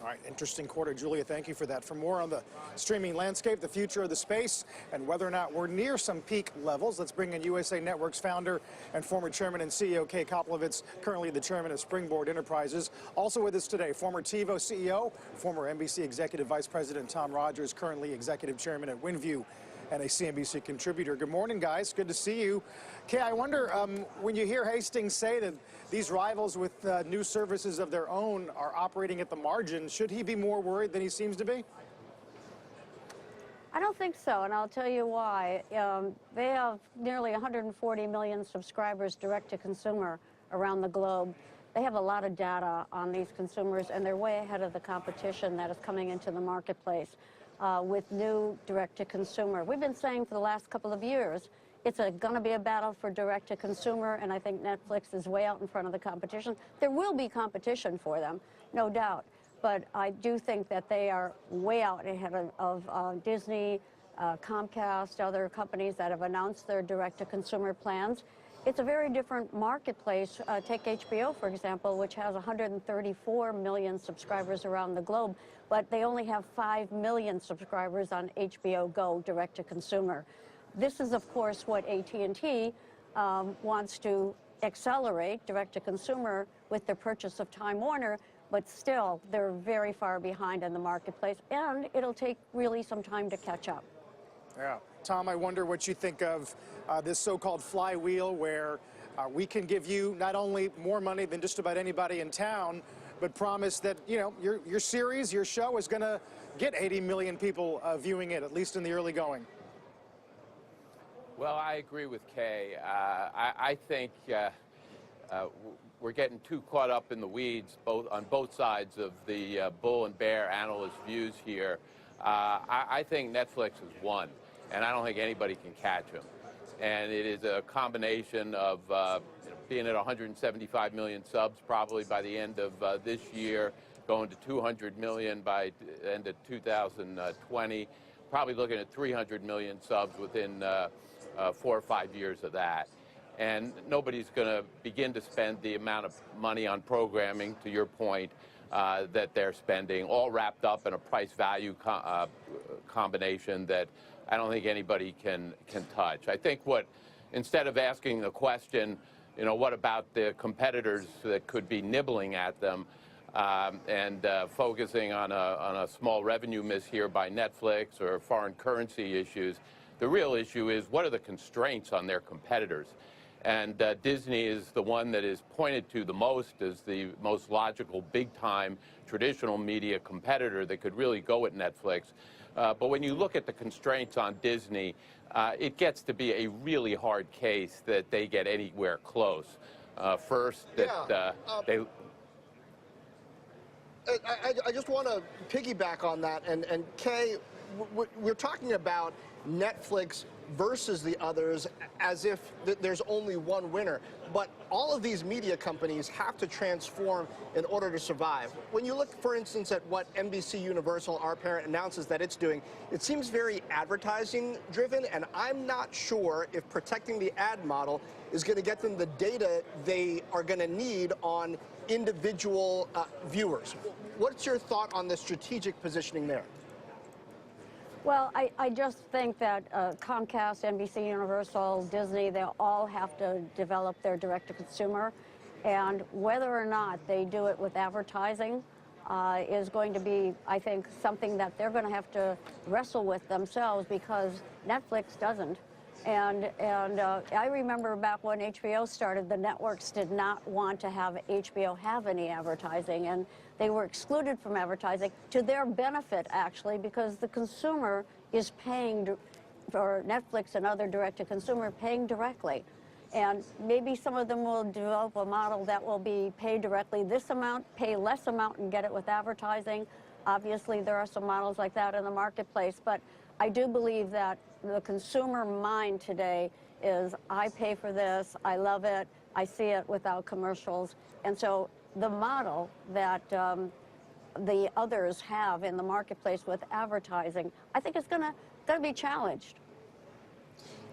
All right, interesting quarter, Julia. Thank you for that. For more on the streaming landscape, the future of the space, and whether or not we're near some peak levels, let's bring in USA Network's founder and former chairman and CEO Kay Koplovitz, currently the chairman of Springboard Enterprises. Also with us today, former TiVo CEO, former NBC executive vice president Tom Rogers, currently executive chairman at WinView, and a CNBC contributor. Good morning, guys. Good to see you. Kay, I wonder, when you hear Hastings say that these rivals with new services of their own are operating at the margin, should he be more worried than he seems to be? I don't think so, and I'll tell you why. They have nearly 140 million subscribers direct to consumer around the globe. They have a lot of data on these consumers, and they're way ahead of the competition that is coming into the marketplace with new direct-to-consumer. We've been saying for the last couple of years, it's going to be a battle for direct-to-consumer, and I think Netflix is way out in front of the competition. There will be competition for them, no doubt, but I do think that they are way out ahead of Disney, Comcast, other companies that have announced their direct-to-consumer plans. It's a very different marketplace. Take HBO, for example, which has 134 million subscribers around the globe, but they only have 5 million subscribers on HBO Go direct-to-consumer. This is, of course, what AT&T wants to accelerate direct-to-consumer with the purchase of Time Warner, but still, they're very far behind in the marketplace, and it'll take really some time to catch up. Yeah. Tom, I wonder what you think of this so-called flywheel where we can give you not only more money than just about anybody in town, but promise that, you know, your series, your show is going to get 80 million people viewing it, at least in the early going. Well, I agree with Kay. I think we're getting too caught up in the weeds on both sides of the bull and bear analyst views here. I think Netflix has won, and I don't think anybody can catch them. And it is a combination of being at 175 million subs probably by the end of this year, going to 200 million by the end of 2020, probably looking at 300 million subs within 4 or 5 years of that. And nobody's going to begin to spend the amount of money on programming, to your point, that they're spending, all wrapped up in a price-value combination that I don't think anybody can touch. I think instead of asking the question, you know, what about the competitors that could be nibbling at them and focusing on a small revenue miss here by Netflix or foreign currency issues, the real issue is what are the constraints on their competitors? And Disney is the one that is pointed to the most as the most logical, big-time, traditional media competitor that could really go at Netflix. But when you look at the constraints on Disney, it gets to be a really hard case that they get anywhere close. First, that I just want to piggyback on that. And Kay, we're talking about Netflix versus the others as if there's only one winner. But all of these media companies have to transform in order to survive. When you look, for instance, at what NBC Universal, our parent, announces that it's doing, it seems very advertising driven, and I'm not sure if protecting the ad model is going to get them the data they are going to need on individual viewers. What's your thought on the strategic positioning there? Well, I just think that Comcast, NBC Universal, Disney, they all have to develop their direct-to-consumer. And whether or not they do it with advertising is going to be, I think, something that they're going to have to wrestle with themselves because Netflix doesn't. And I remember back when HBO started, the networks did not want to have HBO have any advertising, and they were excluded from advertising to their benefit, actually, because the consumer is paying for Netflix and other direct-to-consumer paying directly. And maybe some of them will develop a model that will be paid directly this amount, pay less amount, and get it with advertising. Obviously, there are some models like that in the marketplace, but I do believe that the consumer mind today is, I pay for this, I love it, I see it without commercials. And so the model that the others have in the marketplace with advertising, I think is going to be challenged.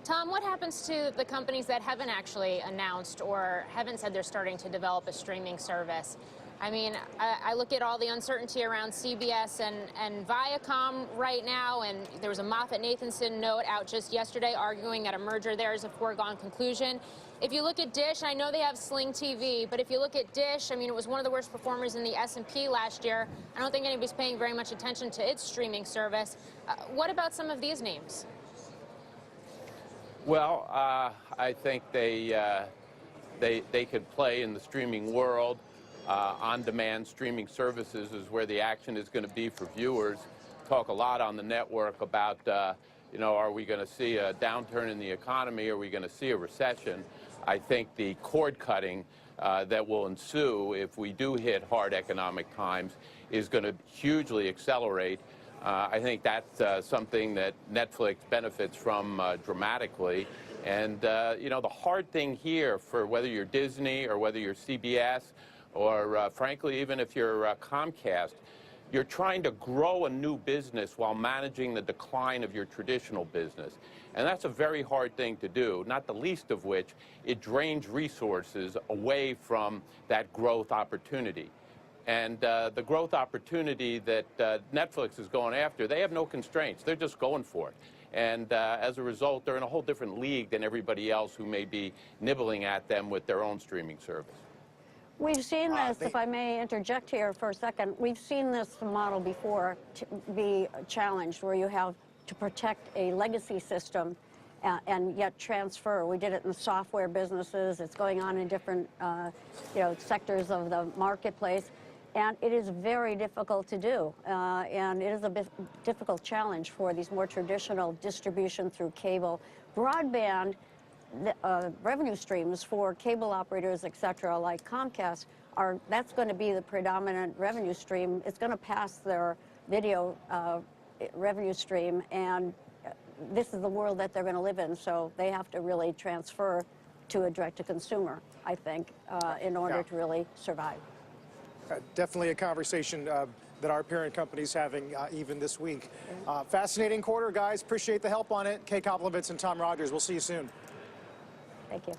Tom, what happens to the companies that haven't actually announced or haven't said they're starting to develop a streaming service? I mean, I look at all the uncertainty around CBS and Viacom right now, and there was a Moffett-Nathanson note out just yesterday arguing that a merger there is a foregone conclusion. If you look at Dish, I know they have Sling TV, but if you look at Dish, I mean, it was one of the worst performers in the S&P last year. I don't think anybody's paying very much attention to its streaming service. What about some of these names? Well, I think they could play in the streaming world. On-demand streaming services is where the action is going to be for viewers. Talk a lot on the network about, you know, are we going to see a downturn in the economy? Are we going to see a recession? I think the cord cutting that will ensue if we do hit hard economic times is going to hugely accelerate. I think that's something that Netflix benefits from dramatically. And, you know, the hard thing here for whether you're Disney or whether you're CBS or, frankly, even if you're Comcast, you're trying to grow a new business while managing the decline of your traditional business. And that's a very hard thing to do, not the least of which it drains resources away from that growth opportunity. And the growth opportunity that Netflix is going after, they have no constraints. They're just going for it. And as a result, they're in a whole different league than everybody else who may be nibbling at them with their own streaming service. We've seen this, if I may interject here for a second, we've seen this model before to be challenged, where you have to protect a legacy system and yet transfer. We did it in the software businesses. It's going on in different you know, sectors of the marketplace. And it is very difficult to do. And it is a difficult challenge for these more traditional distribution through cable. Broadband revenue streams for cable operators, et cetera, like Comcast, that's going to be the predominant revenue stream. It's going to pass their video revenue stream, and this is the world that they're going to live in, so they have to really transfer to a direct-to-consumer, I think, in order to really survive. Definitely a conversation that our parent company's having even this week. Fascinating quarter, guys. Appreciate the help on it. Kay Koplovitz and Tom Rogers. We'll see you soon. Thank you.